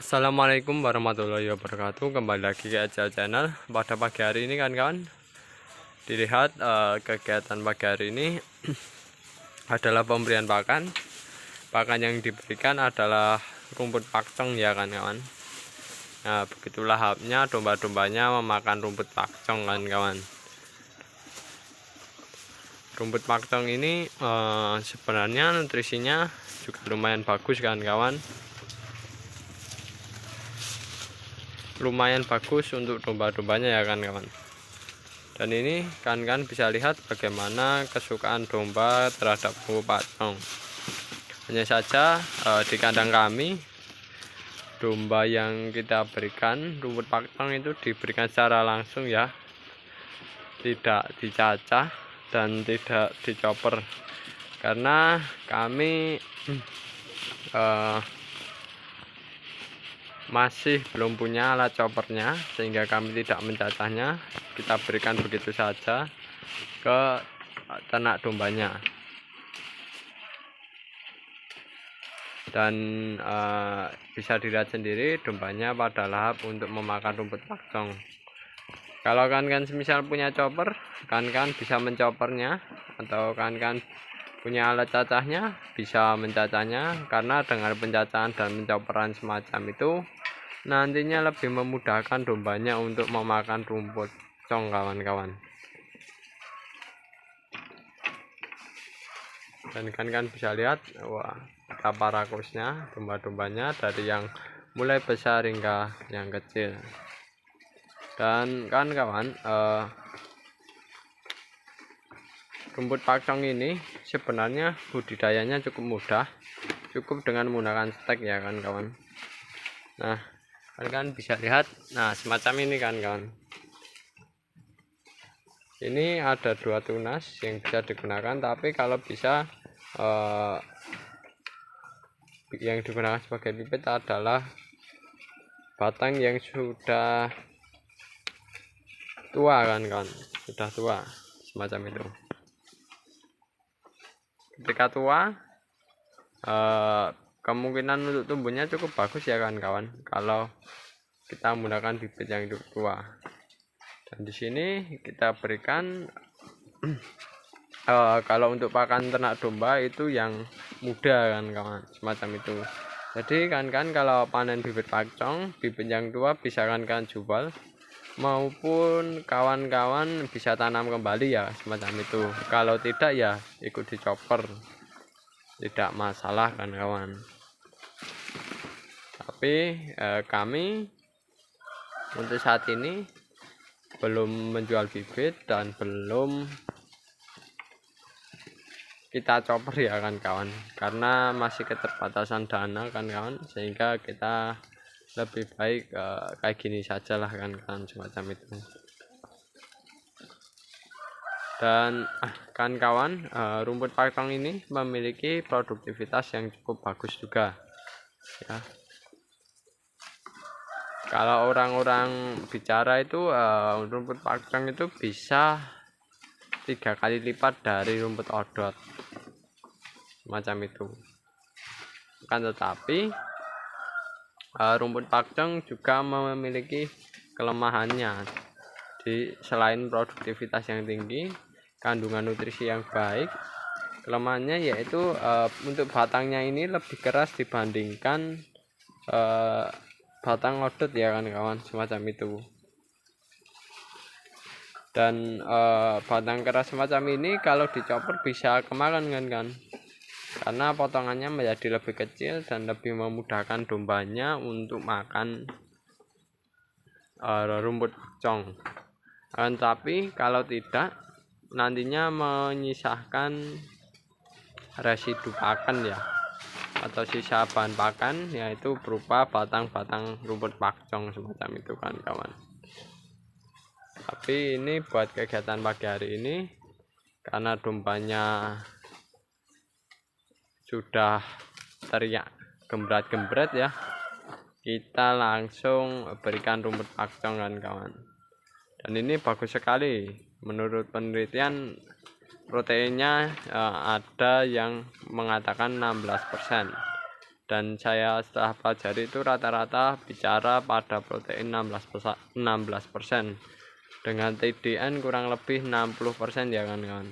Assalamualaikum warahmatullahi wabarakatuh. Kembali lagi ke Ajal Channel. Pada pagi hari ini kawan-kawan, dilihat kegiatan pagi hari ini adalah pemberian pakan. Pakan yang diberikan adalah rumput pakcong ya kawan-kawan. Nah, begitulah lahapnya domba-dombanya memakan rumput pakcong kawan-kawan. Rumput pakcong ini sebenarnya nutrisinya juga lumayan bagus kawan-kawan. Lumayan bagus untuk domba-dombanya ya kawan-kawan. Dan ini kan bisa lihat bagaimana kesukaan domba terhadap rumput pakcong. Hanya saja di kandang kami, domba yang kita berikan rumput pakcong itu diberikan secara langsung ya, tidak dicacah dan tidak dicoper, karena kami masih belum punya alat choppernya, sehingga kami tidak mencacahnya. Kita berikan begitu saja ke ternak dombanya. Dan bisa dilihat sendiri dombanya pada lahap untuk memakan rumput pakcong. Kalau kan semisal punya chopper, kan bisa mencopernya, atau kan punya alat cacahnya bisa mencacahnya, karena dengan pencacahan dan mencoperan semacam itu nantinya lebih memudahkan dombanya untuk memakan rumput pakcong kawan-kawan. Dan kan bisa lihat, wah, betapa rakusnya domba-dombanya, dari yang mulai besar hingga yang kecil. Dan kawan, rumput pakcong ini sebenarnya budidayanya cukup mudah, cukup dengan menggunakan stek ya kawan. Nah, kan bisa lihat, nah semacam ini kawan. Ini ada 2 tunas yang bisa digunakan, tapi kalau bisa yang digunakan sebagai pipet adalah batang yang sudah tua kawan, sudah tua semacam itu. Ketika tua, kemungkinan untuk tumbuhnya cukup bagus ya kawan-kawan, kalau kita menggunakan bibit yang cukup tua. Dan di sini kita berikan kalau untuk pakan ternak domba itu yang muda kawan, semacam itu. Jadi kan kalau panen bibit pakcong, bibit yang tua bisa kan jual, maupun kawan-kawan bisa tanam kembali ya, semacam itu. Kalau tidak ya ikut dicoper, tidak masalah kan kawan. Tapi kami untuk saat ini belum menjual bibit dan belum kita coper ya kawan, karena masih keterbatasan dana kan kawan, sehingga kita lebih baik kayak gini saja lah kan semacam itu. Dan kan kawan, rumput pakcong ini memiliki produktivitas yang cukup bagus juga ya. Kalau orang-orang bicara itu rumput pakcong itu bisa 3 kali lipat dari rumput odot, semacam itu. Kan tetapi rumput pakcong juga memiliki kelemahannya. Selain produktivitas yang tinggi, kandungan nutrisi yang baik, kelemahannya yaitu untuk batangnya ini lebih keras dibandingkan batang odot ya kawan, semacam itu. Dan batang keras semacam ini kalau dicoper bisa kemakan kan, karena potongannya menjadi lebih kecil dan lebih memudahkan dombanya untuk makan rumput pakcong. Tapi kalau tidak, nantinya menyisahkan residu pakan ya, atau sisa bahan pakan, yaitu berupa batang-batang rumput pakcong semacam itu kan kawan. Tapi ini buat kegiatan pagi hari ini, karena dombanya sudah teriak gembrat-gembret ya, kita langsung berikan rumput pakcong kan kawan. Dan ini bagus sekali, menurut penelitian proteinnya ada yang mengatakan 16%. dan saya setelah pelajari itu rata-rata bicara pada protein 16%, dengan TDN kurang lebih 60% ya kan kawan.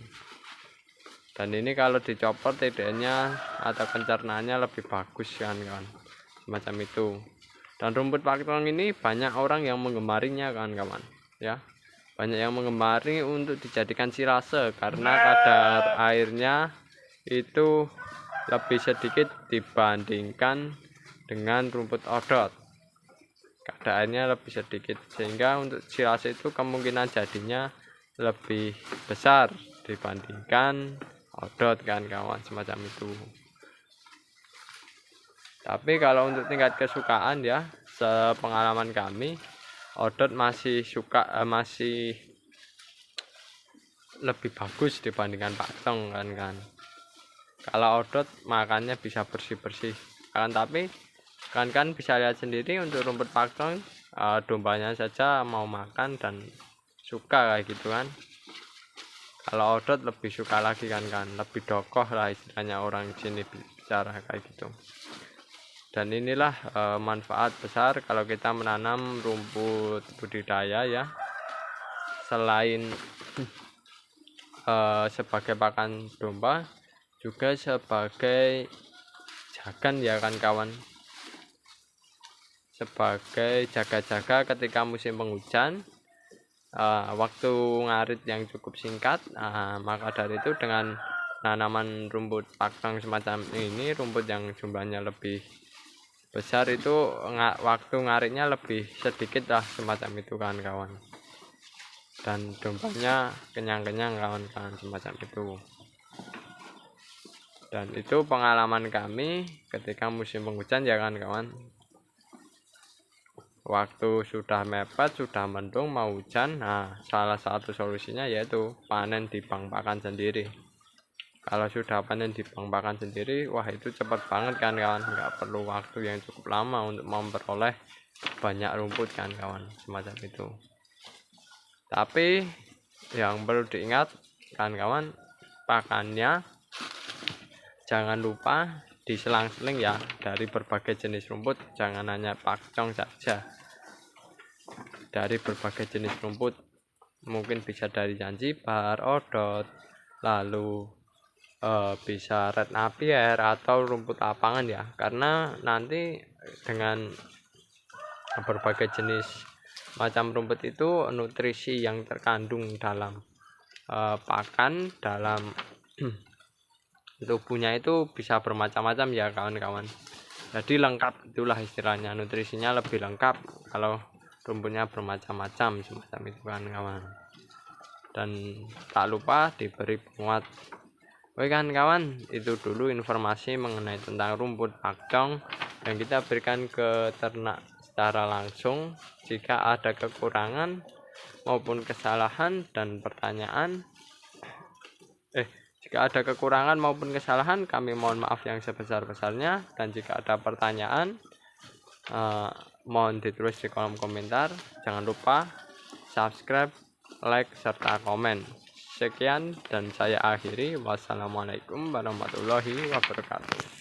Dan ini kalau dicopot TDN-nya atau pencernaannya lebih bagus kan kawan, semacam itu. Dan rumput paktong ini banyak orang yang menggemarinya kan kawan ya, banyak yang menggemari untuk dijadikan silase karena kadar airnya itu lebih sedikit dibandingkan dengan rumput odot. Kadarnya lebih sedikit sehingga untuk silase itu kemungkinan jadinya lebih besar dibandingkan odot kan kawan, semacam itu. Tapi kalau untuk tingkat kesukaan ya, sepengalaman kami odot masih masih lebih bagus dibandingkan paktong kan. Kalau odot makannya bisa bersih-bersih kan, tapi kan bisa lihat sendiri untuk rumput paktong, dombanya saja mau makan dan suka kayak gitu kan. Kalau odot lebih suka lagi kan, lebih dokoh lah istilahnya orang sini bicara kayak gitu. Dan inilah manfaat besar kalau kita menanam rumput budidaya ya, selain sebagai pakan domba juga sebagai jagan ya kan kawan, sebagai jaga-jaga ketika musim penghujan, waktu ngarit yang cukup singkat. Maka dari itu dengan tanaman rumput paktong semacam ini, rumput yang jumlahnya lebih besar itu waktu ngaritnya lebih sedikit lah, semacam itu kan kawan. Dan dombanya kenyang-kenyang kawan-kawan, semacam itu. Dan itu pengalaman kami ketika musim penghujan ya kan kawan. Waktu sudah mepet, sudah mendung, mau hujan, salah satu solusinya yaitu panen di bank pakan sendiri. Kalau sudah panen di bank pakan sendiri, wah itu cepat banget kan kawan, nggak perlu waktu yang cukup lama untuk memperoleh banyak rumput kan kawan, semacam itu. Tapi yang perlu diingat kan kawan, pakannya jangan lupa diselang-seling ya, dari berbagai jenis rumput, jangan hanya paktong saja, dari berbagai jenis rumput, mungkin bisa dari Zanzibar, odot, lalu bisa red napier atau rumput lapangan ya, karena nanti dengan berbagai jenis macam rumput itu nutrisi yang terkandung dalam pakan, dalam tubuhnya itu bisa bermacam-macam ya kawan-kawan. Jadi lengkap, itulah istilahnya, nutrisinya lebih lengkap kalau rumputnya bermacam-macam, semacam itu kan kawan. Dan tak lupa diberi penguat. Oke kan kawan, itu dulu informasi mengenai tentang rumput paktong yang kita berikan ke ternak secara langsung. Jika ada kekurangan maupun kesalahan dan pertanyaan, jika ada kekurangan maupun kesalahan, kami mohon maaf yang sebesar-besarnya. Dan jika ada pertanyaan, mohon ditulis di kolom komentar. Jangan lupa subscribe, like, serta komen. Sekian dan saya akhiri. Wassalamualaikum warahmatullahi wabarakatuh.